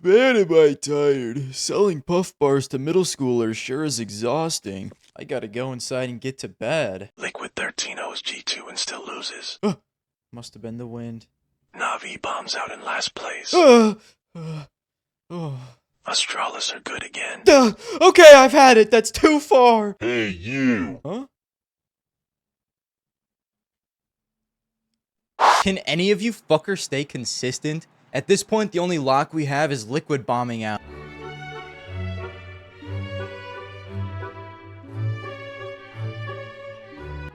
Man, am I tired. Selling puff bars to middle schoolers sure is exhausting. I gotta go inside and get to bed. Liquid 13 owes G2 and still loses. Must have been the wind. NAVI bombs out in last place. Oh. Astralis are good again. Okay, I've had it. That's too far. Hey, you! Huh? Can any of you fuckers stay consistent? At this point, the only lock we have is Liquid bombing out.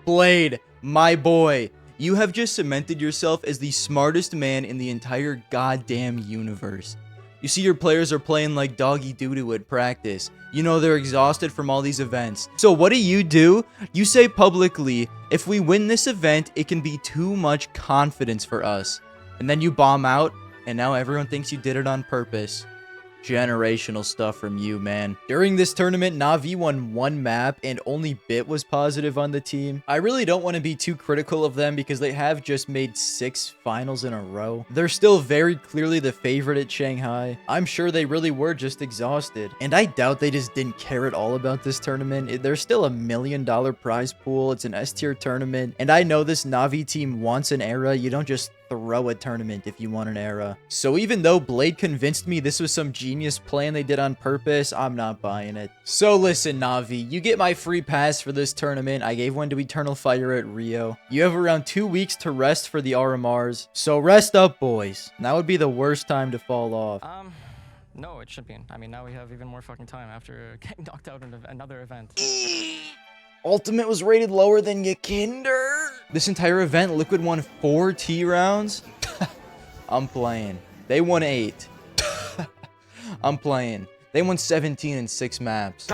Blade, my boy, you have just cemented yourself as the smartest man in the entire goddamn universe. You see, your players are playing like doggy doo-doo at practice. You know they're exhausted from all these events. So what do? You say publicly, if we win this event, it can be too much confidence for us. And then you bomb out, and now everyone thinks you did it on purpose. Generational stuff from you, man. During this tournament, NAVI won one map and only Bit was positive on the team. I really don't want to be too critical of them because they have just made 6 finals in a row. They're still very clearly the favorite at Shanghai. I'm sure they really were just exhausted. And I doubt they just didn't care at all about this tournament. There's still a $1 million prize pool. It's an S-tier tournament. And I know this NAVI team wants an era. You don't just throw a tournament if you want an era. So even though Blade convinced me this was some genius plan they did on purpose, I'm not buying it. So listen, NAVI, you get my free pass for this tournament. I gave one to Eternal Fire at Rio. You have around 2 weeks to rest for the RMRs. So rest up, boys. Now would be the worst time to fall off. No, it should be. I mean, now we have even more fucking time after getting knocked out in another event. Ultimate was rated lower than your kinder. This entire event, Liquid won 4 T rounds. I'm playing. They won 8. I'm playing. They won 17 in 6 maps.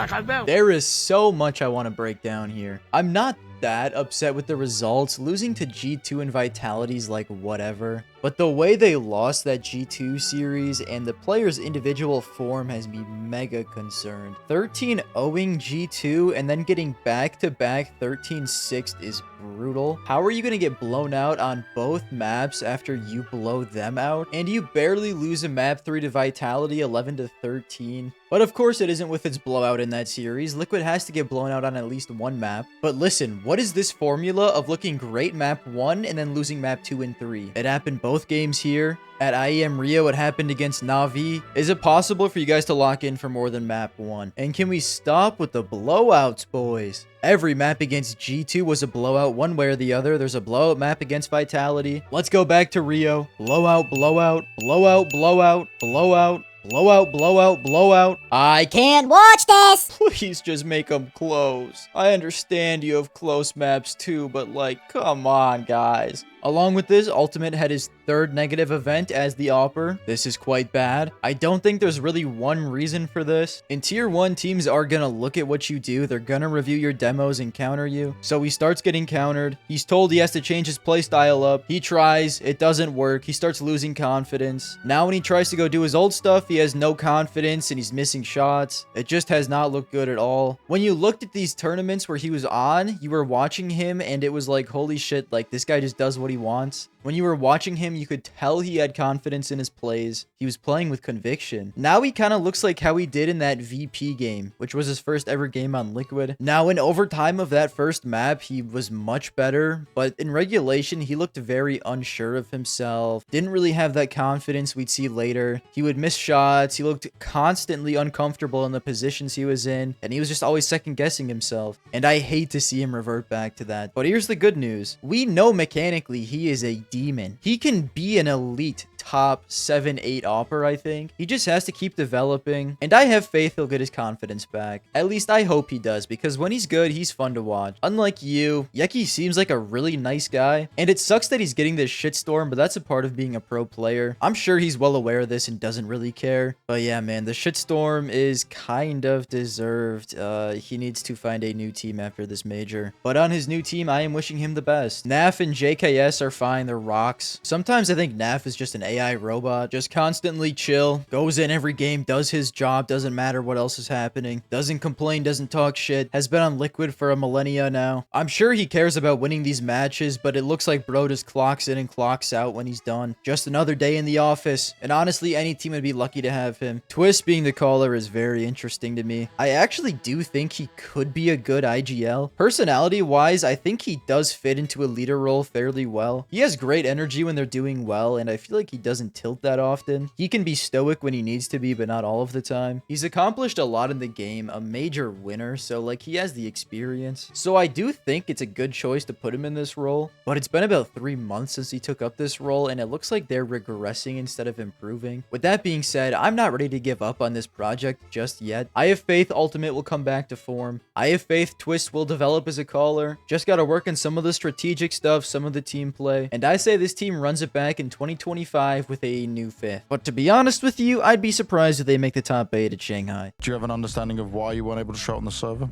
There is so much I want to break down here. I'm not that upset with the results. Losing to G2 and Vitality's like whatever. But the way they lost that G2 series and the players' individual form has me mega concerned. 13-0ing G2 and then getting back-to-back 13-6 is brutal. How are you going to get blown out on both maps after you blow them out? And you barely lose a map 3 to Vitality 11-13. But of course it isn't with its blowout in that series. Liquid has to get blown out on at least one map. But listen, what is this formula of looking great map 1 and then losing map 2 and 3? It happened both games here. At IEM Rio, it happened against NAVI. Is it possible for you guys to lock in for more than map 1? And can we stop with the blowouts, boys? Every map against G2 was a blowout one way or the other. There's a blowout map against Vitality. Let's go back to Rio. Blowout, blowout, blowout, blowout, blowout. Blowout, blowout, blowout. I can't watch this. Please just make them close. I understand you have close maps too, but like, come on, guys. Along with this, Ultimate had his 3rd negative event as the Opper. This is quite bad. I don't think there's really one reason for this. In Tier 1, teams are gonna look at what you do. They're gonna review your demos and counter you. So he starts getting countered. He's told he has to change his playstyle up. He tries. It doesn't work. He starts losing confidence. Now when he tries to go do his old stuff, he has no confidence and he's missing shots. It just has not looked good at all. When you looked at these tournaments where he was on, you were watching him and it was like, holy shit, like this guy just does what he wants. When you were watching him, you could tell he had confidence in his plays. He was playing with conviction. Now he kind of looks like how he did in that VP game, which was his first ever game on Liquid. Now in overtime of that first map, he was much better, but in regulation, he looked very unsure of himself. Didn't really have that confidence we'd see later. He would miss shots. He looked constantly uncomfortable in the positions he was in, and he was just always second guessing himself. And I hate to see him revert back to that. But here's the good news. We know mechanically he is a demon. He can be an elite top 7-8 Opper, I think. He just has to keep developing, and I have faith he'll get his confidence back. At least I hope he does, because when he's good, he's fun to watch. Unlike you, Yeki seems like a really nice guy, and it sucks that he's getting this shitstorm, but that's a part of being a pro player. I'm sure he's well aware of this and doesn't really care. But yeah, man, the shitstorm is kind of deserved. He needs to find a new team after this major. But on his new team, I am wishing him the best. NAF and JKS are fine. They're rocks. Sometimes I think NAF is just an AI robot. Just constantly chill. Goes in every game, does his job, doesn't matter what else is happening. Doesn't complain, doesn't talk shit. Has been on Liquid for a millennia now. I'm sure he cares about winning these matches, but it looks like bro just clocks in and clocks out when he's done. Just another day in the office. And honestly, any team would be lucky to have him. Twist being the caller is very interesting to me. I actually do think he could be a good IGL. Personality-wise, I think he does fit into a leader role fairly well. He has great energy when they're doing well, and I feel like he doesn't tilt that often. He can be stoic when he needs to be, but not all of the time. He's accomplished a lot in the game, a major winner, so like he has the experience. So I do think it's a good choice to put him in this role, but it's been about 3 months since he took up this role, and it looks like they're regressing instead of improving. With that being said, I'm not ready to give up on this project just yet. I have faith Ultimate will come back to form. I have faith Twist will develop as a caller. Just gotta work on some of the strategic stuff, some of the team play, and I say this team runs it back in 2025 with a new fifth. But to be honest with you, I'd be surprised if they make the top 8 at Shanghai. Do you have an understanding of why you weren't able to show on the server?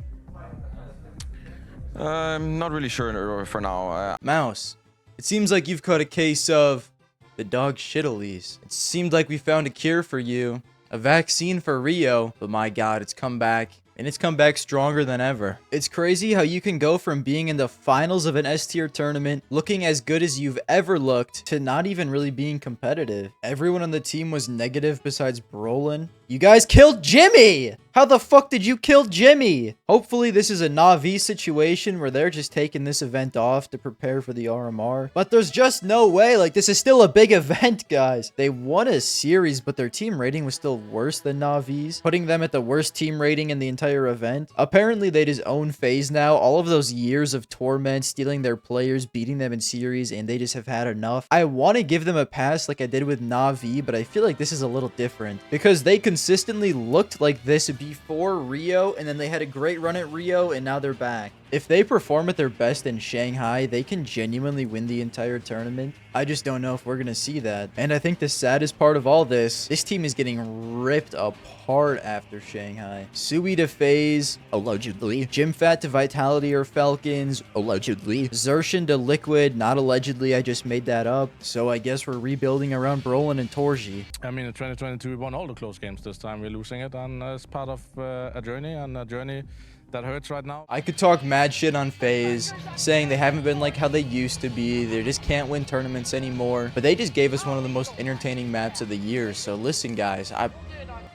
I'm not really sure for now. Mouse, it seems like you've caught a case of the dog shittilies. It seemed like we found a cure for you, a vaccine for Rio, but my god, it's come back. And it's come back stronger than ever. It's crazy how you can go from being in the finals of an S-tier tournament, looking as good as you've ever looked, to not even really being competitive. Everyone on the team was negative besides Brolin. You guys killed Jimmy! How the fuck did you kill Jimmy? Hopefully this is a NAVI situation where they're just taking this event off to prepare for the RMR. But there's just no way. Like, this is still a big event, guys. They won a series, but their team rating was still worse than NAVI's, putting them at the worst team rating in the entire event. Apparently they just own Faze now. All of those years of torment, stealing their players, beating them in series, and they just have had enough. I want to give them a pass like I did with NAVI, but I feel like this is a little different because they consistently looked like this before Rio, and then they had a great run at Rio, and now they're back. If they perform at their best in Shanghai, they can genuinely win the entire tournament. I just don't know if we're going to see that. And I think the saddest part of all this team is getting ripped apart after Shanghai. Sui to Faze, allegedly. Jimfat to Vitality or Falcons, allegedly. Zershin to Liquid, not allegedly, I just made that up. So I guess we're rebuilding around Brolin and Torji. I mean, in 2022, we won all the close games this time. We're losing it, and it's part of a journey that hurts right now. I could talk mad shit on Faze, saying they haven't been like how they used to be. They just can't win tournaments anymore. But they just gave us one of the most entertaining maps of the year. So listen, guys,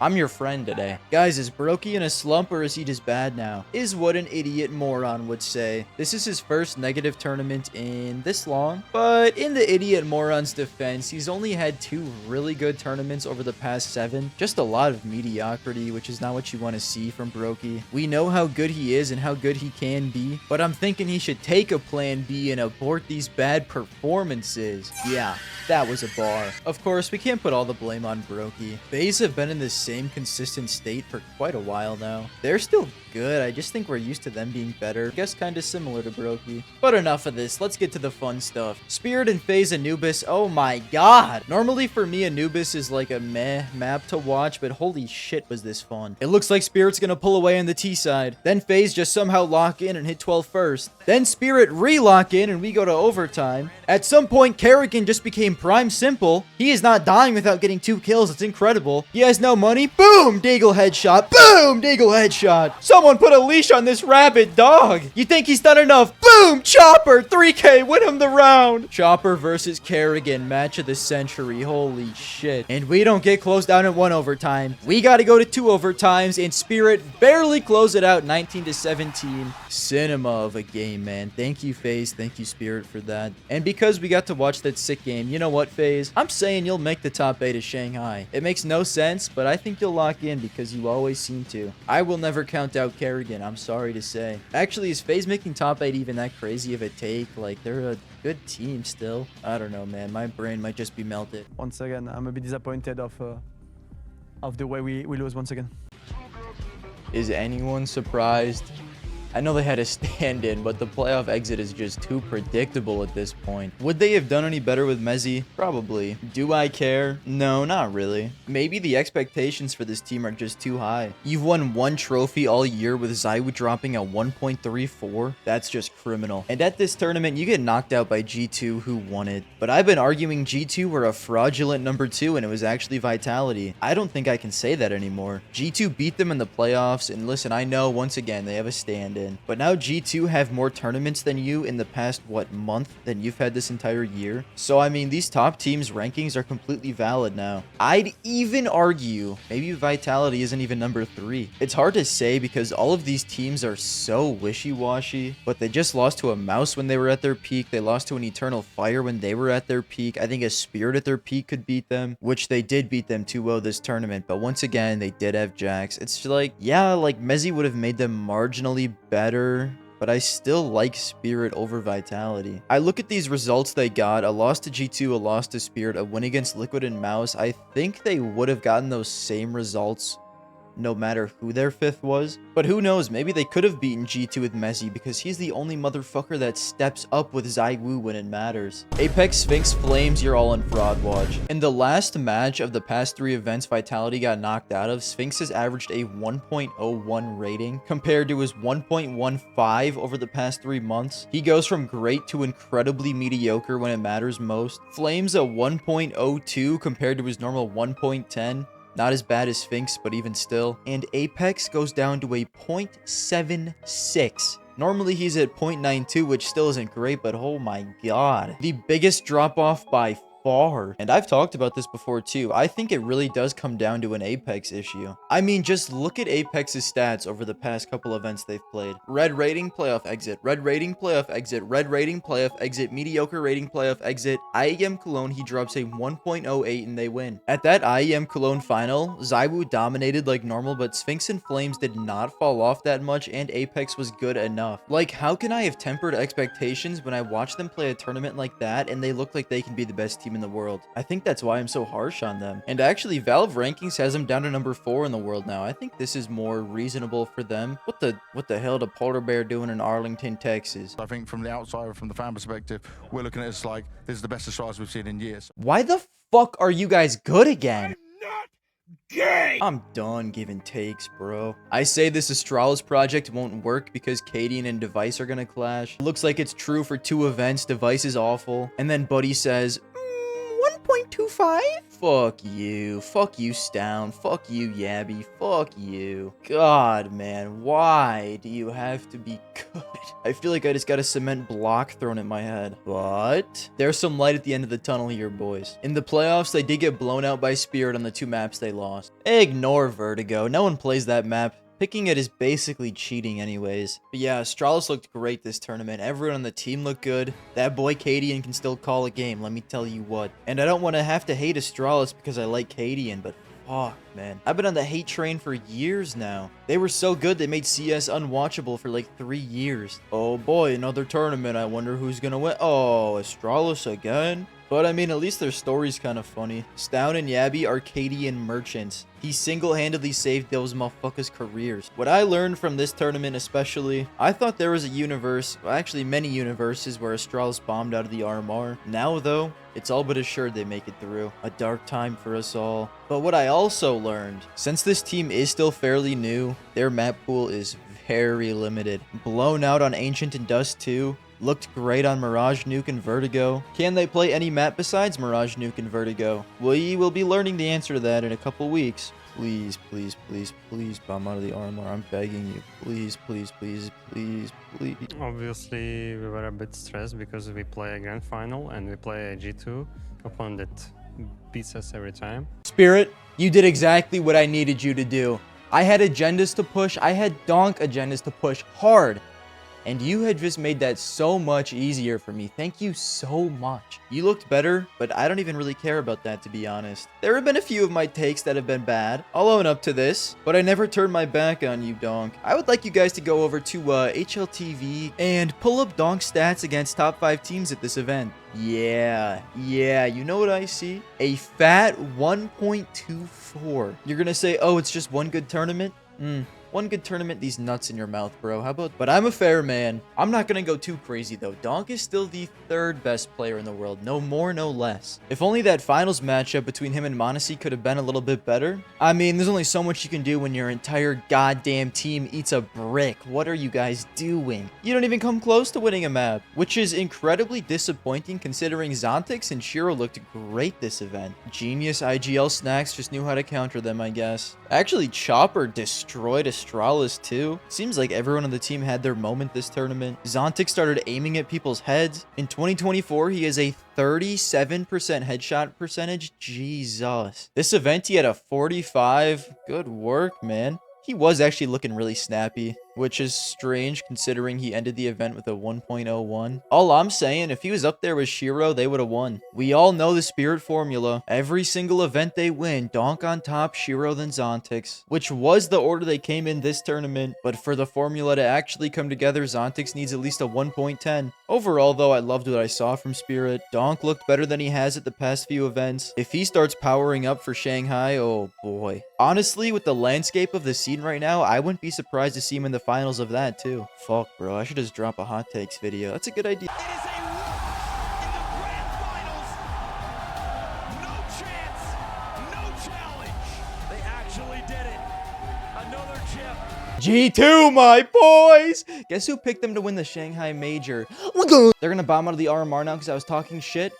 I'm your friend today. Guys, is Brokey in a slump or is he just bad now? Is what an idiot moron would say. This is his first negative tournament in this long. But in the idiot moron's defense, he's only had 2 really good tournaments over the past 7. Just a lot of mediocrity, which is not what you want to see from Brokey. We know how good he is and how good he can be, but I'm thinking he should take a plan B and abort these bad performances. Yeah, that was a bar. Of course, we can't put all the blame on Brokey. Faze have been in this same consistent state for quite a while now. They're still good, I just think we're used to them being better. I guess kinda similar to Brokey. But enough of this, let's get to the fun stuff. Spirit and Faze Anubis, oh my god! Normally for me, Anubis is like a meh map to watch, but holy shit was this fun. It looks like Spirit's gonna pull away on the T side. Then Faze just somehow lock in and hit 12 first. Then Spirit re-lock in and we go to overtime. At some point, Kerrigan just became prime simple. He is not dying without getting 2 kills, it's incredible. He has no money. Boom! Deagle headshot. Boom! Deagle headshot. Someone put a leash on this rabid dog. You think he's done enough? Boom! Chopper! 3K! Win him the round! Chopper versus Kerrigan. Match of the century. Holy shit. And we don't get closed down in 1 overtime. We gotta go to 2 overtimes, and Spirit barely close it out 19-17. Cinema of a game, man. Thank you, Faze. Thank you, Spirit, for that. And because we got to watch that sick game, you know what, Faze? I'm saying you'll make the top 8 of Shanghai. It makes no sense, but I think you'll lock in because you always seem to. I will never count out Kerrigan, I'm sorry to say. Actually, is Faze making top 8 even that crazy of a take? Like, they're a good team still. I don't know, man. My brain might just be melted. Once again, I'm a bit disappointed of the way we lose once again. Is anyone surprised I know they had a stand-in, but the playoff exit is just too predictable at this point. Would they have done any better with Mezzi? Probably. Do I care? No, not really. Maybe the expectations for this team are just too high. You've won one trophy all year with ZywOo dropping a 1.34. That's just criminal. And at this tournament, you get knocked out by G2, who won it. But I've been arguing G2 were a fraudulent number 2, and it was actually Vitality. I don't think I can say that anymore. G2 beat them in the playoffs, and listen, I know, once again, they have a stand-in. But now G2 have more tournaments than you in the past, what, month than you've had this entire year? So, I mean, these top teams' rankings are completely valid now. I'd even argue maybe Vitality isn't even number 3. It's hard to say because all of these teams are so wishy-washy, but they just lost to a Mouse when they were at their peak. They lost to an Eternal Fire when they were at their peak. I think a Spirit at their peak could beat them, which they did beat them 2-0 this tournament. But once again, they did have Jax. It's like, yeah, like Mezzi would have made them marginally better, but I still like Spirit over Vitality. I look at these results they got, a loss to G2, a loss to Spirit, a win against Liquid and Mouse. I think they would have gotten those same results no matter who their 5th was. But who knows, maybe they could have beaten G2 with Mezzi because he's the only motherfucker that steps up with ZywOo when it matters. Apex, Sphinx, Flames, you're all in fraud watch. In the last match of the past 3 events Vitality got knocked out of, Sphinx has averaged a 1.01 rating compared to his 1.15 over the past 3 months. He goes from great to incredibly mediocre when it matters most. Flames a 1.02 compared to his normal 1.10. Not as bad as Sphinx, but even still. And Apex goes down to a 0.76. Normally he's at 0.92, which still isn't great, but oh my god. The biggest drop-off by far. And I've talked about this before too. I think it really does come down to an Apex issue. I mean, just look at Apex's stats over the past couple events they've played. Red rating, playoff exit. Red rating, playoff exit. Red rating, playoff exit. Mediocre rating, playoff exit. IEM Cologne, he drops a 1.08 and they win. At that IEM Cologne final, ZywOo dominated like normal, but Sphinx and Flames did not fall off that much, and Apex was good enough. Like, how can I have tempered expectations when I watch them play a tournament like that and they look like they can be the best team in the world? I think that's why I'm so harsh on them. And actually, Valve Rankings has them down to number 4 in the world now. I think this is more reasonable for them. What the hell did Polar Bear doing in Arlington, Texas? I think from the outside, from the fan perspective, we're looking at it as like, this is the best Astralis we've seen in years. Why the fuck are you guys good again? I'm done giving takes, bro. I say this Astralis project won't work because Cadian and Device are gonna clash. It looks like it's true for 2 events. Device is awful. And then Buddy says, 1.25? Fuck you. Fuck you, Stown. Fuck you, Yabby. Fuck you. God, man. Why do you have to be good? I feel like I just got a cement block thrown at my head. But there's some light at the end of the tunnel here, boys. In the playoffs, they did get blown out by Spirit on the 2 maps they lost. Ignore Vertigo. No one plays that map. Picking it is basically cheating anyways. But yeah, Astralis looked great this tournament. Everyone on the team looked good. That boy Cadian can still call a game, let me tell you what. And I don't want to have to hate Astralis because I like Cadian, but fuck, man. I've been on the hate train for years now. They were so good they made CS unwatchable for like 3 years. Oh boy, another tournament. I wonder who's gonna win. Oh, Astralis again? But I mean, at least their story's kind of funny. Stown and Yabby are Cadian merchants. He single-handedly saved those motherfuckers' careers. What I learned from this tournament especially, I thought there was a universe, well, actually many universes, where Astralis bombed out of the RMR. Now though, it's all but assured they make it through. A dark time for us all. But what I also learned, since this team is still fairly new, their map pool is very limited. Blown out on Ancient and Dust 2. Looked great on Mirage, Nuke, and Vertigo. Can they play any map besides Mirage, Nuke, and Vertigo? We will be learning the answer to that in a couple weeks. Please, please, please, please bomb out of the armor. I'm begging you. Please, please, please, please, please. Obviously, we were a bit stressed because we play a grand final and we play a G2 opponent that beats us every time. Spirit, you did exactly what I needed you to do. I had agendas to push. I had donk agendas to push hard. And you had just made that so much easier for me. Thank you so much. You looked better, but I don't even really care about that, to be honest. There have been a few of my takes that have been bad. I'll own up to this, but I never turned my back on you, Donk. I would like you guys to go over to HLTV and pull up Donk stats against top 5 teams at this event. Yeah, you know what I see? A fat 1.24. You're gonna say, oh, it's just one good tournament? One good tournament, these nuts in your mouth, bro. How about... But I'm a fair man. I'm not gonna go too crazy, though. Donk is still the 3rd best player in the world. No more, no less. If only that finals matchup between him and m0NESY could have been a little bit better. I mean, there's only so much you can do when your entire goddamn team eats a brick. What are you guys doing? You don't even come close to winning a map, which is incredibly disappointing considering Zontix and Shiro looked great this event. Genius IGL Snacks just knew how to counter them, I guess. Actually, Chopper destroyed Astralis too. Seems like everyone on the team had their moment this tournament. Zontix started aiming at people's heads. In 2024, he has a 37% headshot percentage. Jesus. This event, he had a 45. Good work, man. He was actually looking really snappy, which is strange considering he ended the event with a 1.01. All I'm saying, if he was up there with Shiro, they would have won. We all know the Spirit formula. Every single event they win, Donk on top, Shiro, then Zontix, which was the order they came in this tournament. But for the formula to actually come together, Zontix needs at least a 1.10. Overall, though, I loved what I saw from Spirit. Donk looked better than he has at the past few events. If he starts powering up for Shanghai, oh boy. Honestly, with the landscape of the scene right now, I wouldn't be surprised to see him in the finals of that too. Fuck, bro. I should just drop a hot takes video. That's a good idea. It is a lock in the grand finals. No chance, no challenge. They actually did it. Another chip. G2, my boys! Guess who picked them to win the Shanghai Major? They're gonna bomb out of the RMR now because I was talking shit?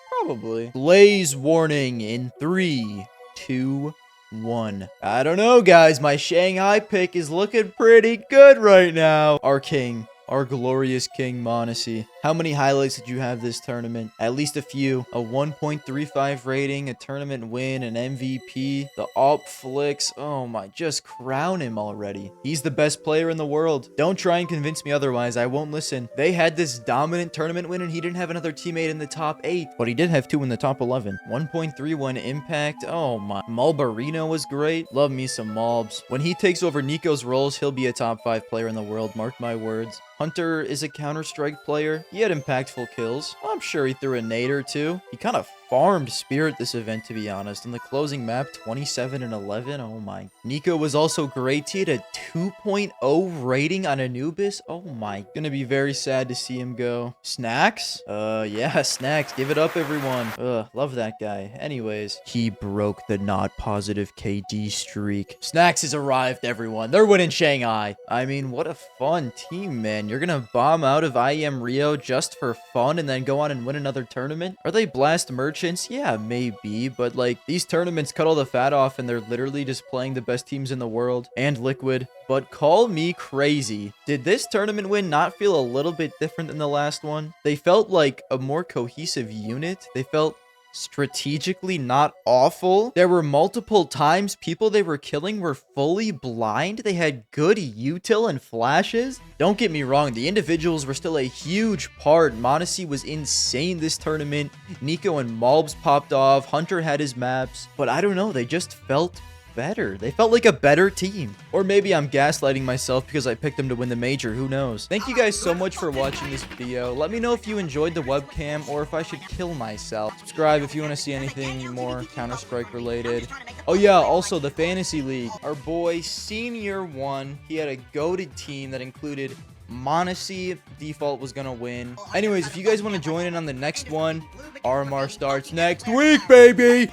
Probably. Blaze warning in 3, 2, 1. I don't know, guys. My Shanghai pick is looking pretty good right now. Our king. Our glorious king, m0NESY. How many highlights did you have this tournament? At least a few. A 1.35 rating, a tournament win, an MVP, the AWP flicks. Oh my, just crown him already. He's the best player in the world. Don't try and convince me otherwise. I won't listen. They had this dominant tournament win and he didn't have another teammate in the top 8. But he did have 2 in the top 11. 1.31 impact. Oh my. Mulbarino was great. Love me some Mulbs. When he takes over Niko's roles, he'll be a top 5 player in the world. Mark my words. Hunter is a counterstrike player. He had impactful kills. I'm sure he threw a nade or 2. He kind of farmed Spirit this event, to be honest. In the closing map, 27 and 11. Oh my. niko was also great. He had a 2.0 rating on Anubis. Oh my. Gonna be very sad to see him go. Snacks? Yeah, Snacks. Give it up, everyone. Love that guy. Anyways, he broke the not positive KD streak. Snacks has arrived, everyone. They're winning Shanghai. I mean, what a fun team, man. You're gonna bomb out of IEM Rio just for fun and then go on and win another tournament? Are they Blast Merchants? Yeah, maybe, but like these tournaments cut all the fat off and they're literally just playing the best teams in the world and Liquid. But call me crazy. Did this tournament win not feel a little bit different than the last one? They felt like a more cohesive unit. They felt strategically not awful. There were multiple times people they were killing were fully blind. They had good util and flashes. Don't get me wrong, the individuals were still a huge part. m0NESY was insane this tournament. niko and Mulbs popped off. Hunter had his maps. But I don't know, they just felt better. They felt like a better team. Or maybe I'm gaslighting myself because I picked them to win the major. Who knows? Thank you guys so much for watching this video. Let me know if you enjoyed the webcam or if I should kill myself. Subscribe if you want to see anything more Counter-Strike related. Oh yeah, also the Fantasy League. Our boy Senior won. He had a goated team that included m0NESY. Default was gonna win. Anyways, if you guys want to join in on the next one, RMR starts next week, baby.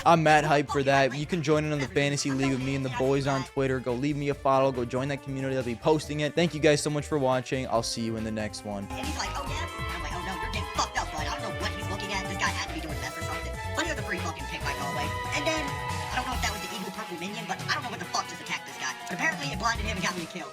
I'm mad hype for that. You can join in on the Fantasy League with me and the boys on Twitter. Go leave me a follow. Go join that community. I'll be posting it. Thank you guys so much for watching. I'll see you in the next one. And he's like, oh yeah? And I'm like, oh no, you're getting fucked up, bud. I don't know what he's looking at. This guy had to be doing meth or something. But here's a free fucking pick by Galway. And then, I don't know if that was the evil purple minion, but I don't know what the fuck just attacked this guy. But apparently it blinded him and got me a kill.